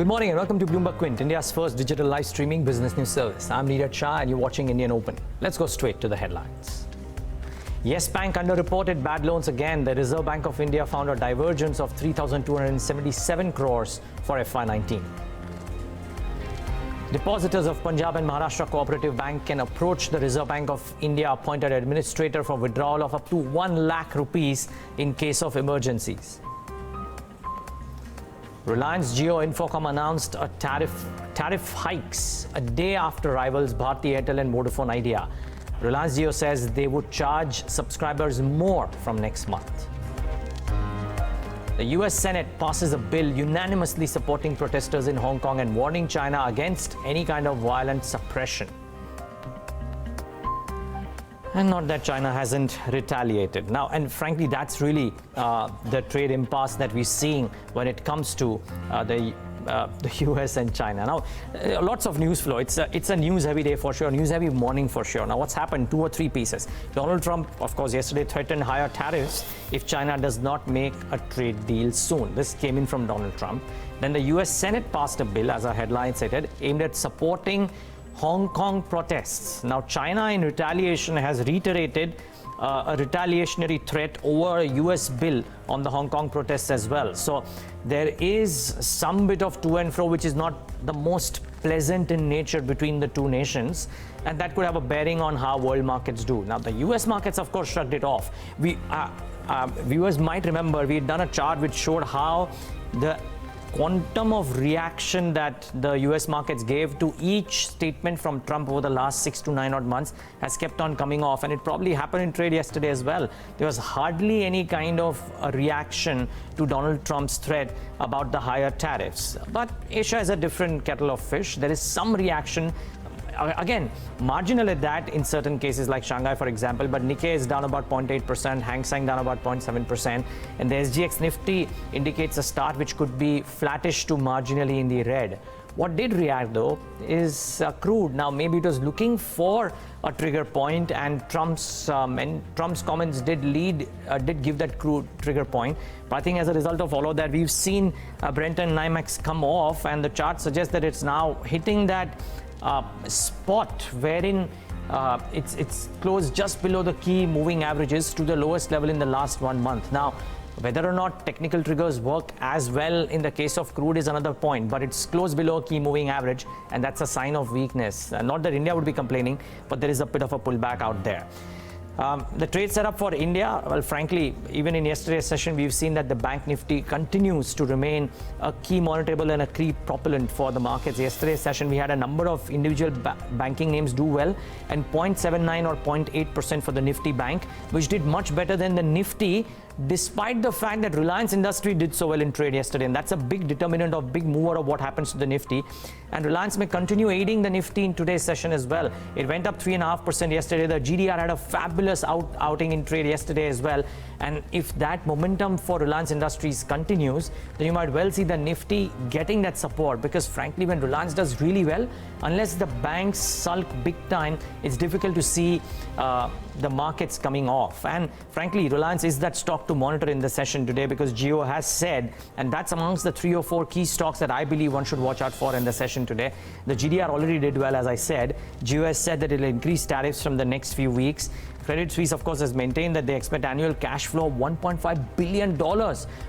Good morning and welcome to BloombergQuint, India's first digital live streaming business news service. I'm Neeraj Shah and you're watching Indian Open. Let's go straight to the headlines. Yes Bank underreported bad loans again. The Reserve Bank of India found a divergence of 3,277 crores for FY19. Depositors of Punjab and Maharashtra Cooperative Bank can approach the Reserve Bank of India appointed administrator for withdrawal of up to 1 lakh rupees in case of emergencies. Reliance Jio Infocom announced a tariff hikes a day after rivals Bharti Airtel and Vodafone Idea. Reliance Jio says they would charge subscribers more from next month. The US Senate passes a bill unanimously supporting protesters in Hong Kong and warning China against any kind of violent suppression. And not that China hasn't retaliated. Now, and frankly, that's really the trade impasse that we're seeing when it comes to the US and China. Now, lots of news flow. It's a news-heavy day for sure, news-heavy morning for sure. Now, what's happened? 2 or 3 pieces. Donald Trump, of course, yesterday threatened higher tariffs if China does not make a trade deal soon. This came in from Donald Trump. Then the US Senate passed a bill, as our headline stated, aimed at supporting Hong Kong protests. Now, China in retaliation has reiterated a retaliationary threat over a US bill on the Hong Kong protests as well. So there is some bit of to and fro which is not the most pleasant in nature between the two nations, and that could have a bearing on how world markets do. Now, the US markets, of course, shrugged it off. Viewers might remember we had done a chart which showed how the quantum of reaction that the US markets gave to each statement from Trump over the last 6 to 9 odd months has kept on coming off, and it probably happened in trade yesterday as well. There was hardly any kind of a reaction to Donald Trump's threat about the higher tariffs. But Asia is a different kettle of fish. There is some reaction. Again, marginal at that in certain cases like Shanghai, for example, but Nikkei is down about 0.8%, Hang Seng down about 0.7%, and the SGX Nifty indicates a start which could be flattish to marginally in the red. What did react though is crude. Now, maybe it was looking for a trigger point, and Trump's comments did give that crude trigger point. But I think as a result of all of that, we've seen Brent and NYMEX come off, and the chart suggests that it's now hitting that spot wherein it's closed just below the key moving averages to the lowest level in the last 1 month. Now, whether or not technical triggers work as well in the case of crude is another point, but it's close below key moving average, and that's a sign of weakness. Not that India would be complaining, but there is a bit of a pullback out there. The trade setup for India, well, frankly, even in yesterday's session, we've seen that the Bank Nifty continues to remain a key monitorable and a key propellant for the markets. Yesterday's session, we had a number of individual banking names do well, and 0.79 or 0.8% for the Nifty Bank, which did much better than the Nifty, despite the fact that Reliance Industry did so well in trade yesterday. And that's a big determinant of big mover of what happens to the Nifty. And Reliance may continue aiding the Nifty in today's session as well. It went up 3.5% yesterday. The GDR had a fabulous outing in trade yesterday as well. And if that momentum for Reliance Industries continues, then you might well see the Nifty getting that support, because frankly, when Reliance does really well, unless the banks sulk big time, it's difficult to see the markets coming off. And frankly, Reliance is that stock to monitor in the session today, because Jio has said, and that's amongst the 3 or 4 key stocks that I believe one should watch out for in the session today. The GDR already did well, as I said. Jio has said that it will increase tariffs from the next few weeks. Credit Suisse, of course, has maintained that they expect annual cash flow of $1.5 billion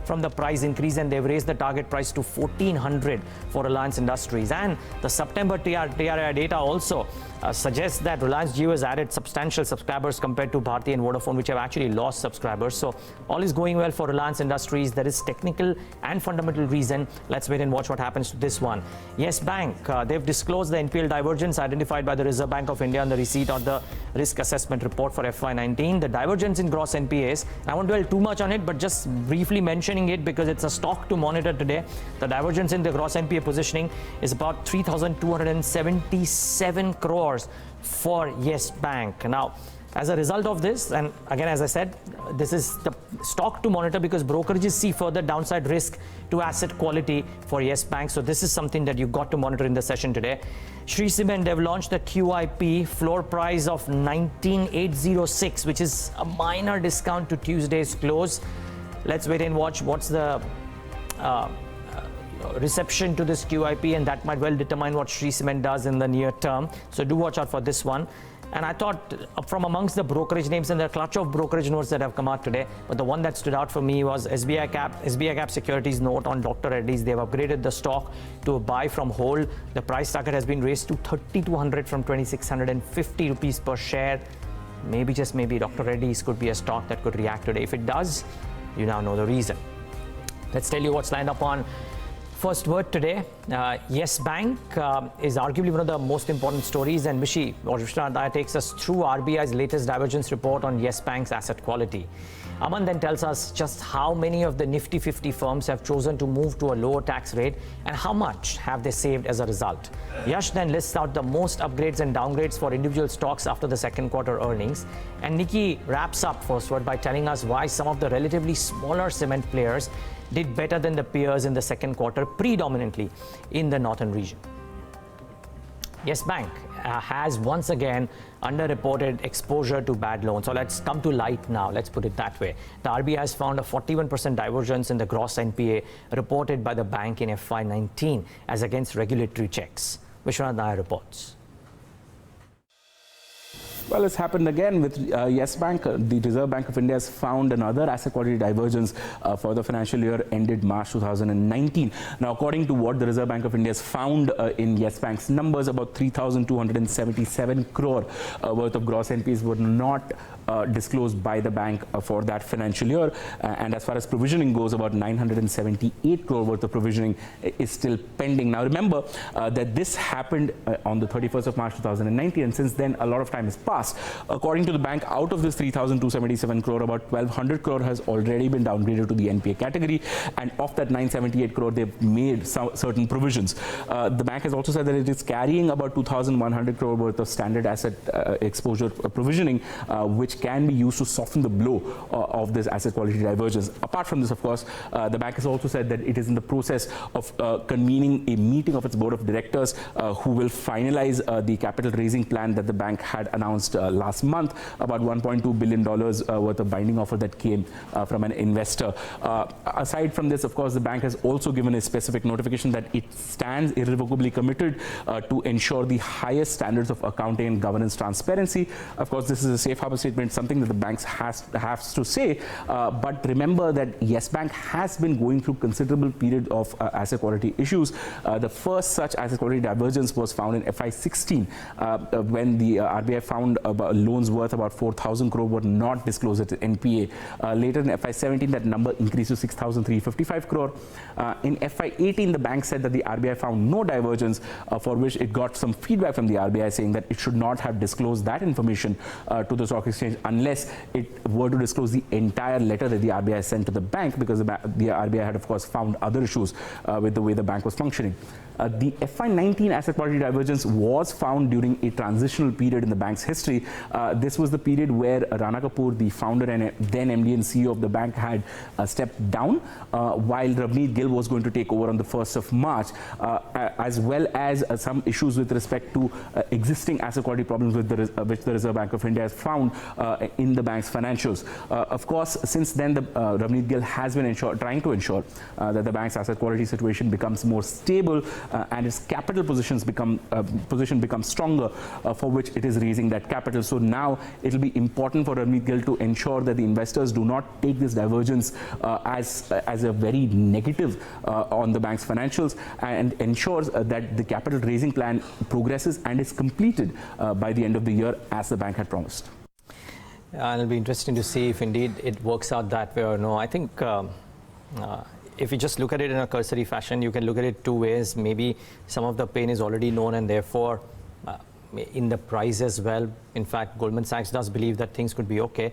from the price increase, and they've raised the target price to $1,400 for Reliance Industries. And the September TRI data also suggests that Reliance Jio has added substantial subscribers compared to Bharti and Vodafone, which have actually lost subscribers. So all is going well for Reliance Industries. There is technical and fundamental reason. Let's wait and watch what happens to this one. Yes Bank, they've disclosed the NPL divergence identified by the Reserve Bank of India on the receipt of the risk assessment report for FY19. The divergence in gross NPAs, I won't dwell too much on it, but just briefly mentioning it because it's a stock to monitor today. The divergence in the gross NPA positioning is about 3,277 crores for Yes Bank. Now, as a result of this, and again, as I said, this is the stock to monitor because brokerages see further downside risk to asset quality for Yes Bank. So this is something that you've got to monitor in the session today. Shree Cement, they've launched the QIP floor price of 19,806, which is a minor discount to Tuesday's close. Let's wait and watch what's the reception to this QIP, and that might well determine what Shree Cement does in the near term. So do watch out for this one. And I thought from amongst the brokerage names, and there are a clutch of brokerage notes that have come out today, but the one that stood out for me was SBI Cap Securities note on Dr. Reddy's. They've upgraded the stock to a buy from hold. The price target has been raised to 3,200 from 2,650 rupees per share. Maybe, just maybe, Dr. Reddy's could be a stock that could react today. If it does, you now know the reason. Let's tell you what's lined up on First Word today. Yes Bank is arguably one of the most important stories, and Vishnu takes us through RBI's latest divergence report on Yes Bank's asset quality. Aman then tells us just how many of the Nifty 50 firms have chosen to move to a lower tax rate and how much have they saved as a result. Yash then lists out the most upgrades and downgrades for individual stocks after the second quarter earnings. And Nikki wraps up First Word by telling us why some of the relatively smaller cement players did better than the peers in the second quarter, predominantly in the northern region. Yes Bank has once again underreported exposure to bad loans. So let's come to light now, let's put it that way. The RBI has found a 41% divergence in the gross NPA reported by the bank in FY19 as against regulatory checks. Vishwanath Nair reports. Well, it's happened again with Yes Bank. The Reserve Bank of India has found another asset quality divergence for the financial year ended March 2019. Now, according to what the Reserve Bank of India has found in Yes Bank's numbers, about 3,277 crore worth of gross NPAs were not disclosed by the bank for that financial year. And as far as provisioning goes, about 978 crore worth of provisioning is still pending. Now, remember that this happened on the 31st of March 2019, and since then, a lot of time has passed. According to the bank, out of this 3,277 crore, about 1,200 crore has already been downgraded to the NPA category, and of that 978 crore, they've made certain provisions. The bank has also said that it is carrying about 2,100 crore worth of standard asset exposure provisioning, which can be used to soften the blow of this asset quality divergence. Apart from this, of course, the bank has also said that it is in the process of convening a meeting of its board of directors who will finalize the capital raising plan that the bank had announced last month, about $1.2 billion worth of binding offer that came from an investor. Aside from this, of course, the bank has also given a specific notification that it stands irrevocably committed to ensure the highest standards of accounting and governance transparency. Of course, this is a safe harbor statement, something that the banks has to say, but remember that Yes Bank has been going through considerable period of asset quality issues. The first such asset quality divergence was found in FY16 when the RBI found loans worth about 4,000 crore were not disclosed at NPA. Later in FY17, that number increased to 6,355 crore. In FY18, the bank said that the RBI found no divergence, for which it got some feedback from the RBI saying that it should not have disclosed that information to the stock exchange unless it were to disclose the entire letter that the RBI sent to the bank, because the RBI had, of course, found other issues with the way the bank was functioning. The FY19 asset quality divergence was found during a transitional period in the bank's history. This was the period where Rana Kapoor, the founder and then MD and CEO of the bank, had stepped down, while Ravneet Gill was going to take over on the 1st of March, as well as some issues with respect to existing asset quality problems which the Reserve Bank of India has found in the bank's financials. Of course, since then, Ravneet Gill has been trying to ensure that the bank's asset quality situation becomes more stable and its capital position becomes stronger, for which it is raising that capital. So now it will be important for Ravneet Gill to ensure that the investors do not take this divergence as a very negative on the bank's financials, and ensures that the capital raising plan progresses and is completed by the end of the year as the bank had promised. And it'll be interesting to see if indeed it works out that way or no. I think if you just look at it in a cursory fashion, you can look at it two ways. Maybe some of the pain is already known and therefore in the price as well. In fact, Goldman Sachs does believe that things could be okay.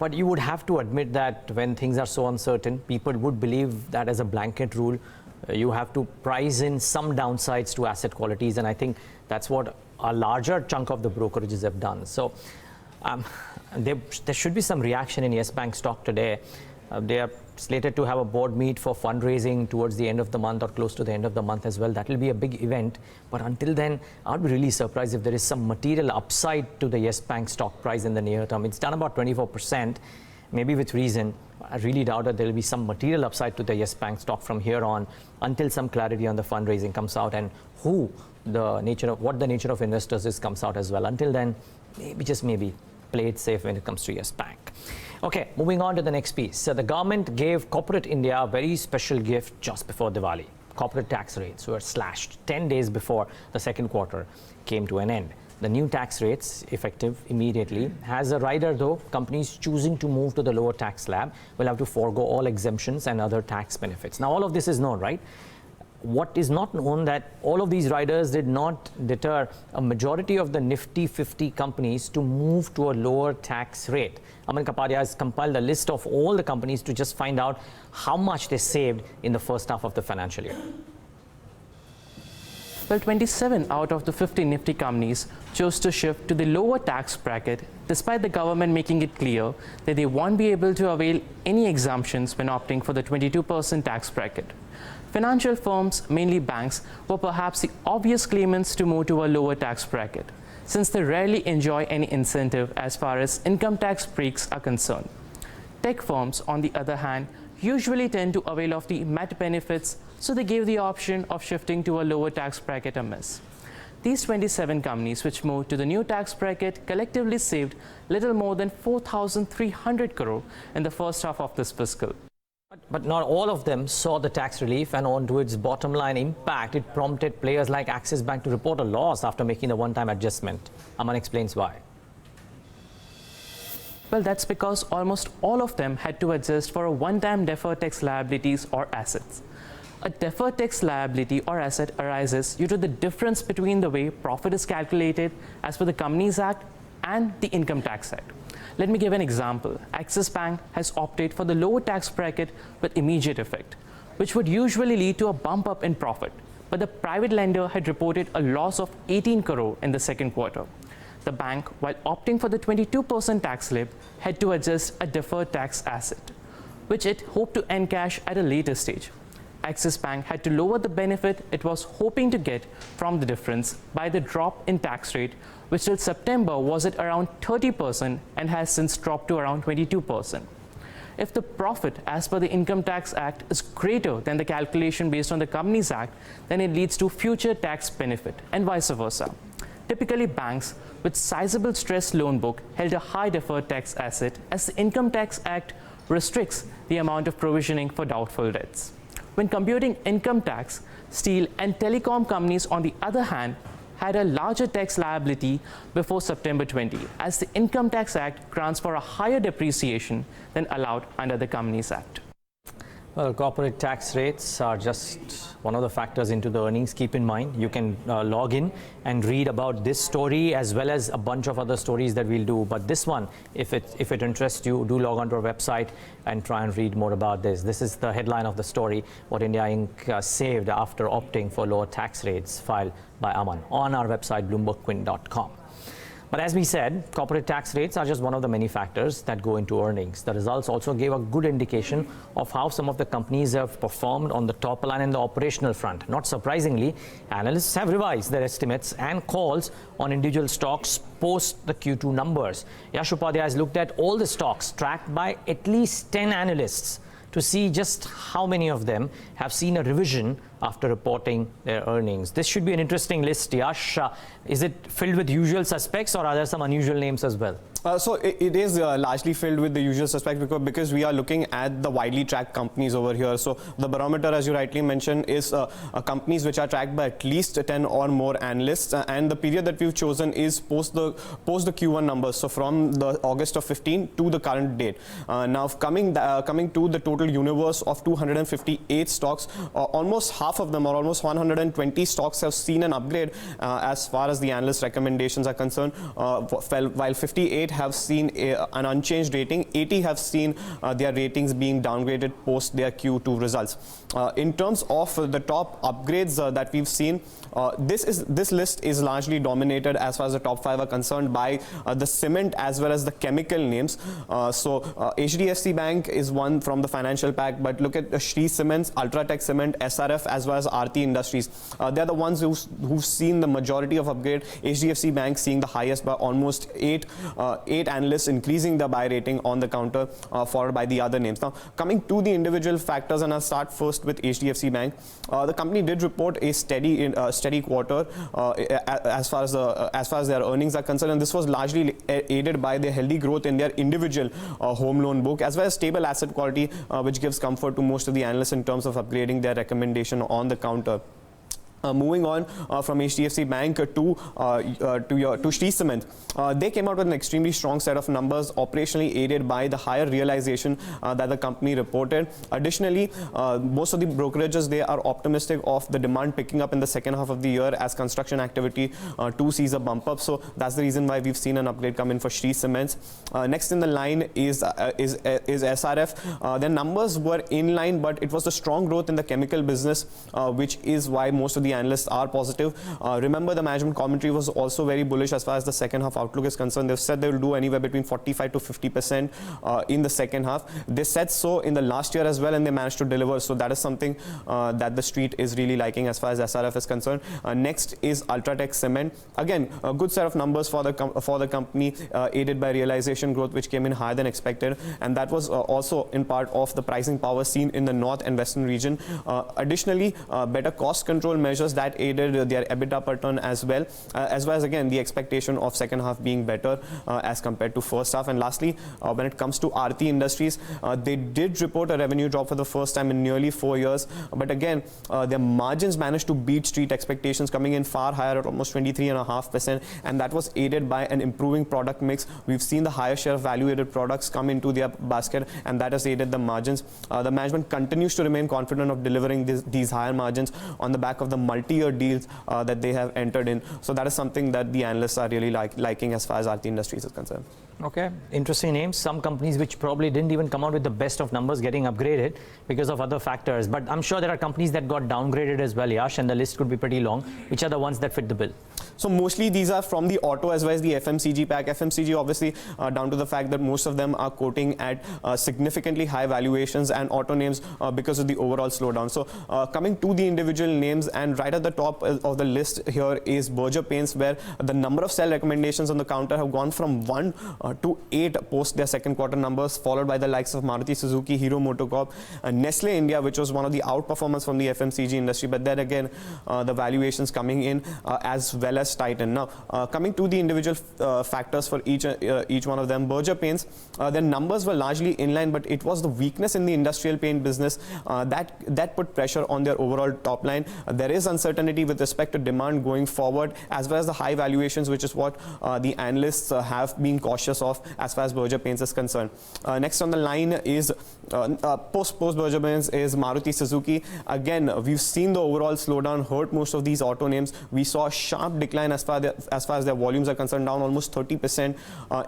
But you would have to admit that when things are so uncertain, people would believe that as a blanket rule, you have to price in some downsides to asset qualities. And I think that's what a larger chunk of the brokerages have done. So there should be some reaction in Yes Bank stock today. They are slated to have a board meet for fundraising towards the end of the month or close to the end of the month as well. That will be a big event. But until then, I'd be really surprised if there is some material upside to the Yes Bank stock price in the near term. It's done about 24%. maybe with reason. I really doubt that there will be some material upside to the Yes Bank stock from here on until some clarity on the fundraising comes out and what the nature of investors is comes out as well. Until then, maybe just maybe play it safe when it comes to Yes Bank. Okay, moving on to the next piece. So the government gave corporate India a very special gift just before Diwali. Corporate tax rates were slashed 10 days before the second quarter came to an end. The new tax rates, effective immediately, has a rider though. Companies choosing to move to the lower tax slab will have to forego all exemptions and other tax benefits. Now, all of this is known, right? What is not known that all of these riders did not deter a majority of the Nifty 50 companies to move to a lower tax rate. Aman Kapadia has compiled a list of all the companies to just find out how much they saved in the first half of the financial year. Well, 27 out of the 50 Nifty companies chose to shift to the lower tax bracket, despite the government making it clear that they won't be able to avail any exemptions when opting for the 22% tax bracket. Financial firms, mainly banks, were perhaps the obvious claimants to move to a lower tax bracket, since they rarely enjoy any incentive as far as income tax breaks are concerned. Tech firms, on the other hand, usually tend to avail of the MAT benefits, so they gave the option of shifting to a lower tax bracket a miss. These 27 companies which moved to the new tax bracket collectively saved little more than 4,300 crore in the first half of this fiscal. But not all of them saw the tax relief, and onto its bottom line impact, it prompted players like Axis Bank to report a loss after making the one-time adjustment. Aman explains why. Well, that's because almost all of them had to adjust for a one-time deferred tax liabilities or assets. A deferred tax liability or asset arises due to the difference between the way profit is calculated as per the Companies Act and the Income Tax Act. Let me give an example. Axis Bank has opted for the lower tax bracket with immediate effect, which would usually lead to a bump up in profit. But the private lender had reported a loss of 18 crore in the second quarter. The bank, while opting for the 22% tax slab, had to adjust a deferred tax asset, which it hoped to encash at a later stage. Axis Bank had to lower the benefit it was hoping to get from the difference by the drop in tax rate, which till September was at around 30% and has since dropped to around 22%. If the profit as per the Income Tax Act is greater than the calculation based on the Companies Act, then it leads to future tax benefit and vice versa. Typically, banks with sizable stressed loan book held a high deferred tax asset, as the Income Tax Act restricts the amount of provisioning for doubtful debts. When computing income tax, steel and telecom companies, on the other hand, had a larger tax liability before September 20, as the Income Tax Act grants for a higher depreciation than allowed under the Companies Act. Well, corporate tax rates are just one of the factors into the earnings. Keep in mind, you can log in and read about this story as well as a bunch of other stories that we'll do. But this one, if it interests you, do log on to our website and try and read more about this. This is the headline of the story, what India Inc. Saved after opting for lower tax rates, filed by Aman on our website, BloombergQuint.com. But as we said, corporate tax rates are just one of the many factors that go into earnings. The results also gave a good indication of how some of the companies have performed on the top line and the operational front. Not surprisingly, analysts have revised their estimates and calls on individual stocks post the Q2 numbers. Yash Upadhyay has looked at all the stocks tracked by at least 10 analysts to see just how many of them have seen a revision after reporting their earnings. This should be an interesting list, Yash. Is it filled with usual suspects, or are there some unusual names as well? So it is largely filled with the usual suspects because we are looking at the widely tracked companies over here. So the barometer, as you rightly mentioned, is companies which are tracked by at least 10 or more analysts, and the period that we've chosen is post the Q1 numbers. So from the August of 15 to the current date. Now coming to the total universe of 258 stocks, almost half of them, or almost 120 stocks, have seen an upgrade as far as the analyst recommendations are concerned. While 58 have seen an unchanged rating, 80 have seen their ratings being downgraded post their Q2 results. In terms of the top upgrades that we've seen, this list is largely dominated, as far as the top 5 are concerned, by the cement as well as the chemical names. So HDFC Bank is one from the financial pack, but look at Shree Cements, Ultratech Cement, SRF as well as Aarti Industries. They're the ones who've seen the majority of upgrade. HDFC Bank seeing the highest by almost eight analysts increasing the buy rating on the counter, followed by the other names. Now, coming to the individual factors, and I'll start first with HDFC Bank. The company did report a steady quarter as far as their earnings are concerned, and this was largely aided by the healthy growth in their individual home loan book, as well as stable asset quality, which gives comfort to most of the analysts in terms of upgrading their recommendation on the counter. Moving on from HDFC Bank to Shree Cement, they came out with an extremely strong set of numbers, operationally aided by the higher realization that the company reported. Additionally, most of the brokerages, they are optimistic of the demand picking up in the second half of the year as construction activity too sees a bump up. So that's the reason why we've seen an upgrade come in for Shree Cements. Next in the line is SRF. Their numbers were in line, but it was the strong growth in the chemical business, which is why most of the analysts are positive. Remember, the management commentary was also very bullish as far as the second half outlook is concerned. They've said they will do anywhere between 45 to 50% in the second half. They said so in the last year as well, and they managed to deliver. So that is something that the street is really liking as far as SRF is concerned. Next is Ultratech Cement. Again, a good set of numbers for the company, aided by realization growth, which came in higher than expected, and that was also in part of the pricing power seen in the north and western region. Additionally, better cost control measures that aided their EBITDA per ton as well as again the expectation of second half being better as compared to first half. And lastly, when it comes to Aarti Industries, they did report a revenue drop for the first time in nearly 4 years, but again their margins managed to beat street expectations, coming in far higher at almost 23.5%, and that was aided by an improving product mix. We've seen the higher share of value-added products come into their basket, and that has aided the margins. The management continues to remain confident of delivering these higher margins on the back of the multi-year deals that they have entered in. So that is something that the analysts are really liking as far as Aarti Industries is concerned. Okay, interesting names. Some companies which probably didn't even come out with the best of numbers getting upgraded because of other factors. But I'm sure there are companies that got downgraded as well, Yash, and the list could be pretty long. Which are the ones that fit the bill? So mostly these are from the auto as well as the FMCG pack. FMCG obviously down to the fact that most of them are quoting at significantly high valuations, and auto names because of the overall slowdown. So coming to the individual names, and right at the top of the list here is Berger Paints, where the number of sell recommendations on the counter have gone from 1 to 8 post their second quarter numbers, followed by the likes of Maruti Suzuki, Hero MotoCorp, Nestle India, which was one of the outperformers from the FMCG industry, but then again the valuations coming in as well as Titan. Now coming to the individual factors for each one of them, Berger Paints, their numbers were largely in line, but it was the weakness in the industrial paint business that put pressure on their overall top line. There is uncertainty with respect to demand going forward, as well as the high valuations, which is what the analysts have been cautious of as far as Berger Paints is concerned. Next on the line is post Berger Paints is Maruti Suzuki. Again, we've seen the overall slowdown hurt most of these auto names. We saw a sharp decline as far as their volumes are concerned, down almost 30%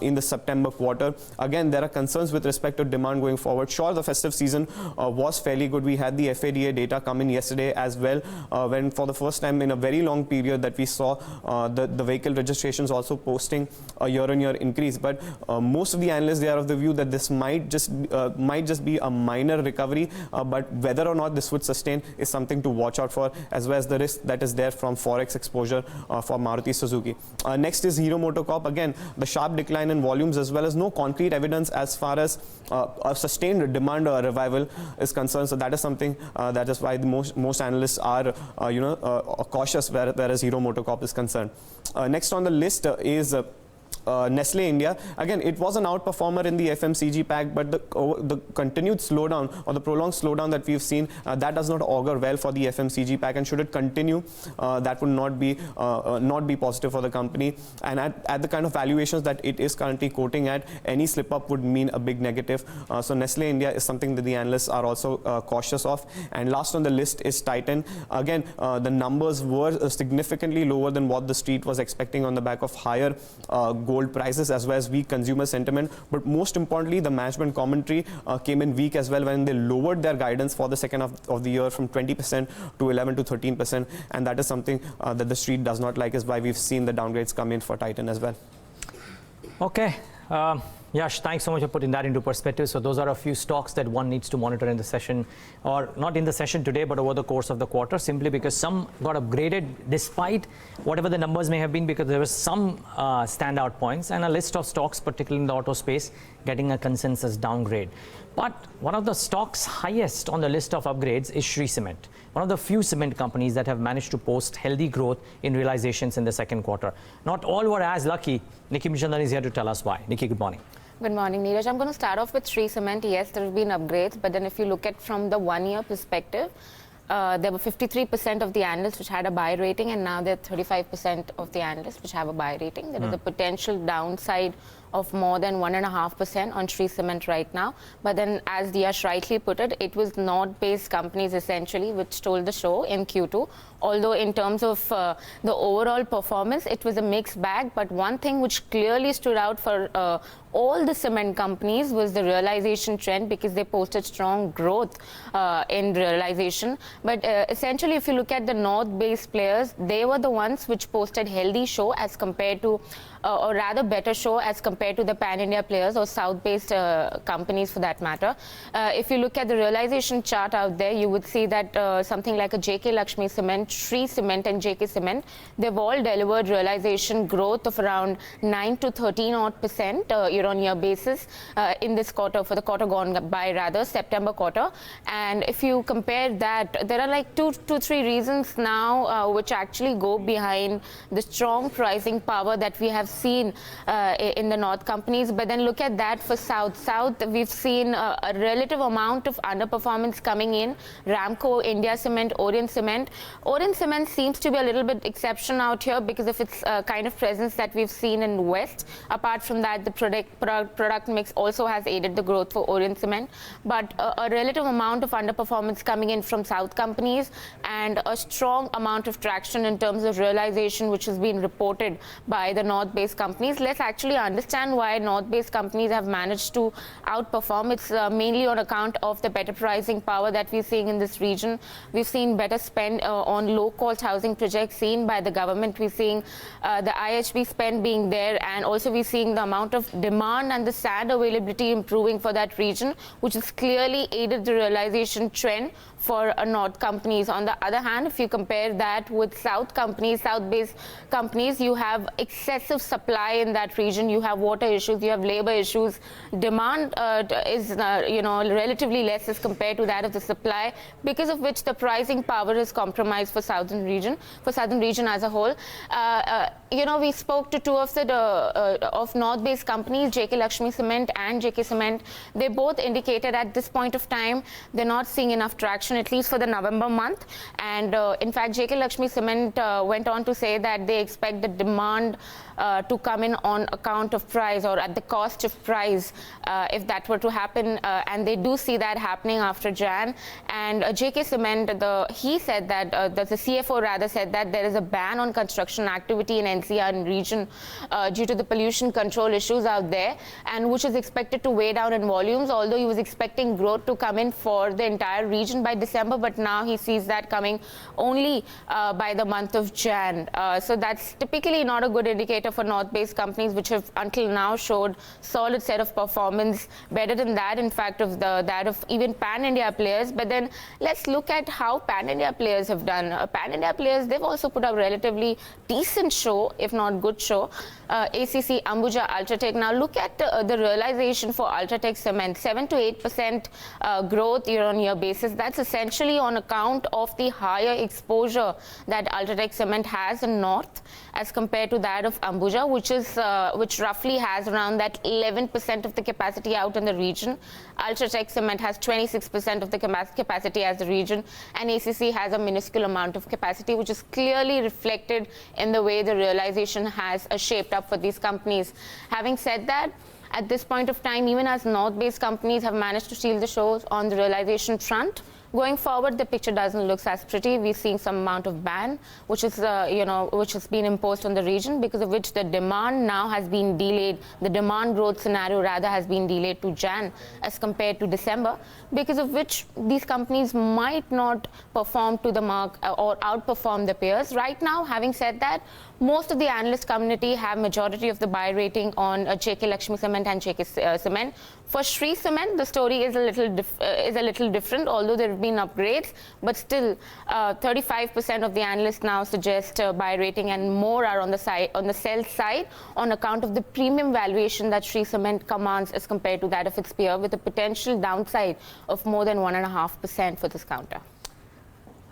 in the September quarter. Again, there are concerns with respect to demand going forward. Sure, the festive season was fairly good. We had the FADA data come in yesterday as well, when for the first time in a very long period that we saw the vehicle registrations also posting a year-on-year increase. But most of the analysts, they are of the view that this might just be a minor recovery, but whether or not this would sustain is something to watch out for, as well as the risk that is there from forex exposure for Maruti Suzuki. Next is Hero MotoCorp. Again, the sharp decline in volumes as well as no concrete evidence as far as a sustained demand revival is concerned. So that is something that is why the most analysts are cautious, whereas Hero MotoCorp is concerned. Next on the list is Nestle India. Again, it was an outperformer in the FMCG pack, but the continued slowdown or the prolonged slowdown that we've seen, that does not augur well for the FMCG pack, and should it continue, that would not be positive for the company. And at the kind of valuations that it is currently quoting at, any slip up would mean a big negative. So Nestle India is something that the analysts are also cautious of. And last on the list is Titan. Again, the numbers were significantly lower than what the street was expecting on the back of higher gold prices as well as weak consumer sentiment. But most importantly, the management commentary came in weak as well, when they lowered their guidance for the second half of the year from 20% to 11 to 13%, and that is something that the street does not like, is why we've seen the downgrades come in for Titan as well. Okay. Yash, thanks so much for putting that into perspective. So those are a few stocks that one needs to monitor in the session, or not in the session today, but over the course of the quarter, simply because some got upgraded despite whatever the numbers may have been, because there were some standout points, and a list of stocks, particularly in the auto space, getting a consensus downgrade. But one of the stocks highest on the list of upgrades is Shree Cement, one of the few cement companies that have managed to post healthy growth in realizations in the second quarter. Not all were as lucky. Nikki Michandan is here to tell us why. Nikki, good morning. Good morning, Neeraj. I'm going to start off with Shree Cement. Yes, there have been upgrades, but then if you look at from the 1 year perspective, there were 53% of the analysts which had a buy rating, and now there are 35% of the analysts which have a buy rating. There is a potential downside of more than 1.5% on Shree Cement right now. But then, as Yash rightly put it, it was North-based companies essentially which stole the show in Q2. Although in terms of the overall performance, it was a mixed bag. But one thing which clearly stood out for all the cement companies was the realization trend, because they posted strong growth in realization. But essentially, if you look at the North-based players, they were the ones which posted healthy show as compared to, or rather better show as compared to the pan-India players or South-based companies for that matter. If you look at the realization chart out there, you would see that something like a JK Lakshmi Cement, Shree Cement and JK Cement, they've all delivered realization growth of around 9 to 13% year-on-year basis in this quarter, for the quarter gone by rather, September quarter. And if you compare that, there are like two, three reasons now which actually go behind the strong pricing power that we have seen in the North companies. But then look at that for South. South, we've seen a relative amount of underperformance coming in. Ramco, India Cement, Orient Cement. Orient Cement seems to be a little bit exception out here because of its kind of presence that we've seen in West. Apart from that, the product mix also has aided the growth for Orient Cement. But a relative amount of underperformance coming in from South companies, and a strong amount of traction in terms of realization which has been reported by the North-based companies. Let's actually understand why North-based companies have managed to outperform. It's mainly on account of the better pricing power that we're seeing in this region. We've seen better spend on low-cost housing projects seen by the government. We're seeing the IHB spend being there, and also we're seeing the amount of demand and the sand availability improving for that region, which has clearly aided the realization trend for North companies. On the other hand, if you compare that with South companies, South-based companies, you have excessive supply in that region. You have water issues, you have labor issues. Demand is relatively less as compared to that of the supply, because of which the pricing power is compromised for southern region as a whole. We spoke to two of the of North-based companies, JK Lakshmi Cement and JK Cement. They both indicated at this point of time they're not seeing enough traction, at least for the November month. And in fact, JK Lakshmi Cement went on to say that they expect the demand to come in on account of price, or at the cost of price, if that were to happen, and they do see that happening after Jan. And JK Cement, he said that the CFO rather said that there is a ban on construction activity in NCR region due to the pollution control issues out there, and which is expected to weigh down in volumes, although he was expecting growth to come in for the entire region by December, but now he sees that coming only by the month of Jan. So that's typically not a good indicator for North-based companies, which have until now showed solid set of performance, better than that, in fact, of that of even pan-India players. But then let's look at how pan-India players have done. Pan-India players, they've also put up relatively decent show, if not good show. ACC, Ambuja, Ultratech. Now look at the realization for Ultratech Cement, 7 to 8% growth year-on-year basis. That's essentially on account of the higher exposure that Ultratech Cement has in North as compared to that of Ambuja, which roughly has around that 11% of the capacity out in the region. Ultratech Cement has 26% of the capacity as the region, and ACC has a minuscule amount of capacity, which is clearly reflected in the way the realization has shaped up for these companies. Having said that, at this point of time, even as North-based companies have managed to steal the show on the realization front, going forward, the picture doesn't look as pretty. We're seeing some amount of ban, which is, which has been imposed on the region, because of which the demand now has been delayed. The demand growth scenario rather has been delayed to Jan as compared to December, because of which these companies might not perform to the mark or outperform the peers. Right now, having said that, most of the analyst community have majority of the buy rating on JK Lakshmi Cement and JK Cement. For Shree Cement, the story is a little different, although there have been upgrades, but still 35% of the analysts now suggest buy rating, and more are on the sell side on account of the premium valuation that Shree Cement commands as compared to that of its peer, with a potential downside of more than 1.5% for this counter.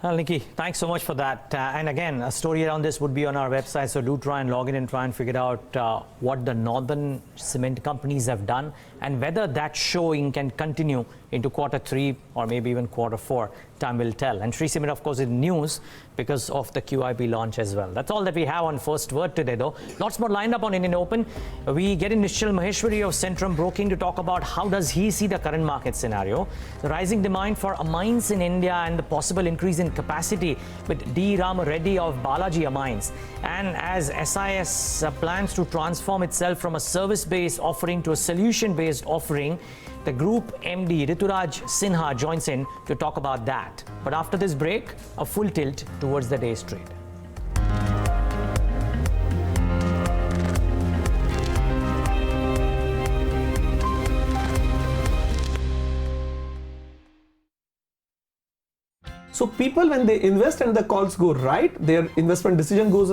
Well, Nikki, thanks so much for that. And again, a story around this would be on our website, so do try and log in and try and figure out what the northern cement companies have done and whether that showing can continue into Q3 or maybe even Q4. Time will tell. And Shree Cement, of course, is news because of the QIP launch as well. That's all that we have on First Word today, though. Lots more lined up on Indian Open. We get in Nishchal Maheshwari of Centrum Broking to talk about how does he see the current market scenario, the rising demand for amines in India and the possible increase in capacity with D. Rama Reddy of Balaji Amines. And as SIS plans to transform itself from a service-based offering to a solution-based offering, the group MD Rituraj Sinha joins in to talk about that. But after this break, a full tilt towards the day's trade. So people, when they invest and the calls go right, their investment decision goes